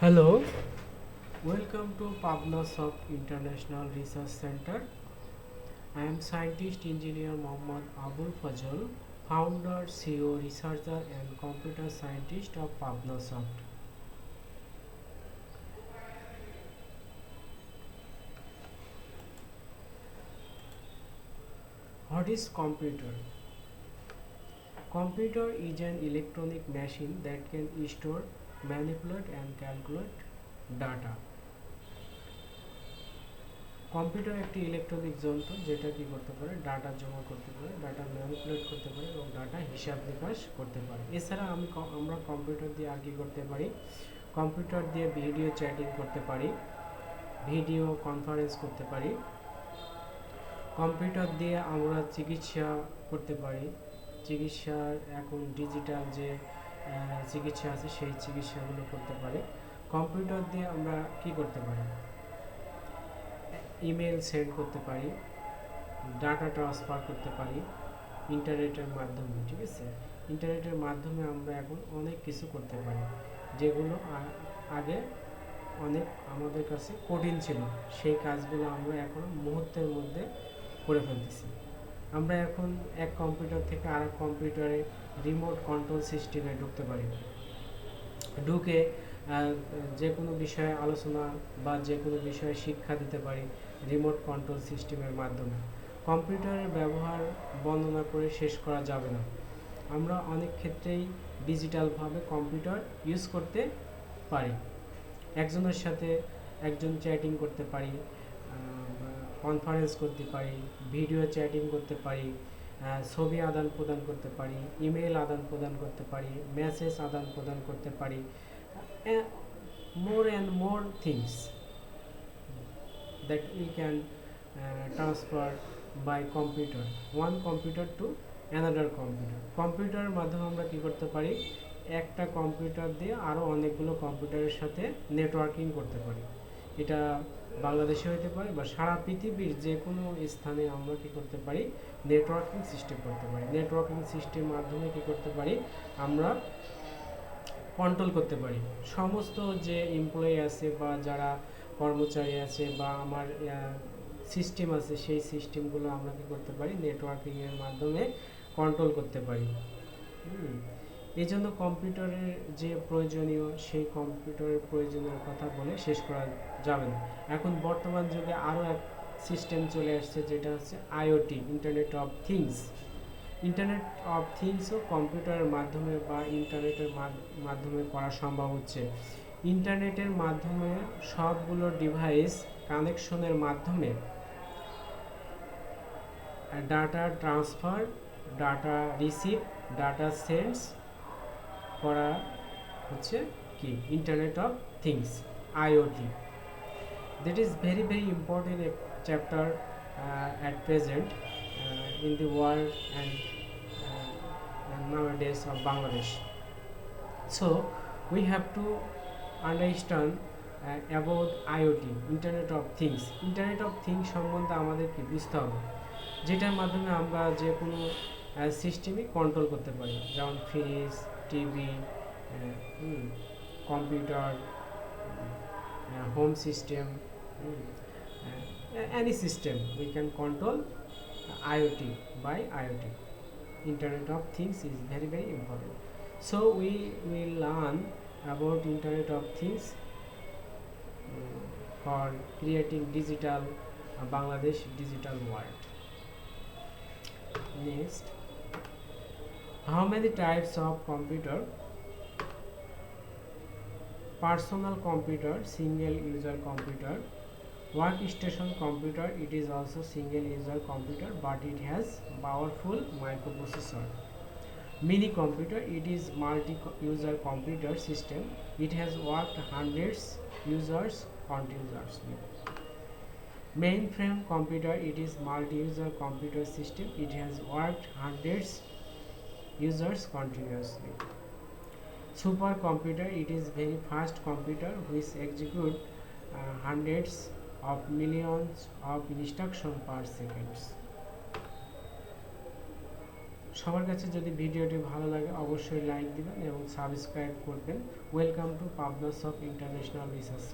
Hello, welcome to Pabnasoft International Research Center. I am scientist engineer Mohammad Abul Fazal, founder, CEO, researcher and computer scientist of Pabnasoft. What is computer? Computer is an electronic machine that can store, manipulate and calculate data. Computer একটি electronic যন্ত্র যেটা কি করতে পারে, data জমা করতে পারে, data manipulate করতে পারে এবং ডাটা হিসাব নিকাশ করতে পারে। এছাড়া আমরা কম্পিউটার দিয়ে আর কি করতে পারি, কম্পিউটার দিয়ে ভিডিও চ্যাটিং করতে পারি, ভিডিও কনফারেন্স করতে পারি, কম্পিউটার দিয়ে আমরা চিকিৎসা করতে পারি। চিকিৎসার এখন ডিজিটাল যে চিকিৎসা আছে সেই চিকিৎসাগুলো করতে পারি। কম্পিউটার দিয়ে আমরা কি করতে পারি, ইমেল সেন্ড করতে পারি, ডাটা ট্রান্সফার করতে পারি ইন্টারনেটের মাধ্যমে। ঠিক আছে, ইন্টারনেটের মাধ্যমে আমরা এখন অনেক কিছু করতে পারি যেগুলো আগে অনেক আমাদের কাছে কঠিন ছিল। সেই কাজগুলো আমরা এখন মুহূর্তের মধ্যে করে ফেলতেছি। আমরা এখন এক কম্পিউটার থেকে আরেক কম্পিউটারে রিমোট কন্ট্রোল সিস্টেমে ঢুকতে পারি। ঢুকে যে কোনো বিষয়ে আলোচনা বা যে কোনো বিষয়ে শিক্ষা দিতে পারি রিমোট কন্ট্রোল সিস্টেমের মাধ্যমে। কম্পিউটারের ব্যবহার বর্ণনা করে শেষ করা যাবে না। আমরা অনেক ক্ষেত্রেই ডিজিটালভাবে কম্পিউটার ইউজ করতে পারি। একজনের সাথে একজন চ্যাটিং করতে পারি, কনফারেন্স করতে পারি, ভিডিও চ্যাটিং করতে পারি, ছবি আদান প্রদান করতে পারি, ইমেল আদান প্রদান করতে পারি, মেসেজ আদান প্রদান করতে পারি, more and more things that we can transfer by computer, one computer to another computer. কম্পিউটারের মাধ্যমে আমরা কি করতে পারি, একটা কম্পিউটার দিয়ে আরও অনেকগুলো কম্পিউটারের সাথে নেটওয়ার্কিং করতে পারি। এটা বাংলাদেশে হতে পারে বা সারা পৃথিবীর যে কোনো স্থানে আমরা কি করতে পারি, নেটওয়ার্কিং সিস্টেম করতে পারি। নেটওয়ার্কিং সিস্টেমের মাধ্যমে কি করতে পারি, আমরা কন্ট্রোল করতে পারি সমস্ত যে এমপ্লয়ি আছে বা যারা কর্মচারী আছে বা আমার সিস্টেম আছে, সেই সিস্টেমগুলো আমরা কি করতে পারি, নেটওয়ার্কিংয়ের মাধ্যমে কন্ট্রোল করতে পারি। এই জন্য কম্পিউটারের যে প্রয়োজনীয়, সেই কম্পিউটারের প্রয়োজনীয় কথা বলে শেষ করা যাবে না। এখন বর্তমান যুগে আরও এক সিস্টেম চলে আসছে যেটা হচ্ছে IoT, internet of things. Internet of থিংসও কম্পিউটারের মাধ্যমে বা ইন্টারনেটের মাধ্যমে করা সম্ভব হচ্ছে। ইন্টারনেটের মাধ্যমে সবগুলো ডিভাইস কানেকশনের মাধ্যমে data transfer, data receive, data sends করা হচ্ছে কি, internet of things, IoT. That is very important chapter at present in the world and nowadays of Bangladesh. So we have to understand about IoT, Internet of Things. Internet of Things সম্বন্ধে আমাদেরকে বুঝতে হবে, যেটার মাধ্যমে আমরা যে কোনো সিস্টেমই control করতে পারি, যেমন fridge, TV, computer, home system, any system we can control IoT by IoT. Internet of Things is very important. So we will learn about Internet of Things for creating digital Bangladesh digital world. Next, how many types of computer? Personal computer, single user computer. Workstation computer, it is also single user computer but it has powerful microprocessor. Mini computer, it is multi user computer system, it has worked hundreds users continuously. Mainframe computer, it is multi user computer system, it has worked hundreds users continuously. Supercomputer, it is very fast computer which execute hundreds of millions of instructions per second. সবার কাছে যদি ভিডিওটি ভালো লাগে অবশ্যই like দিবেন এবং subscribe করবেন। Welcome to Pabnasoft international research centre.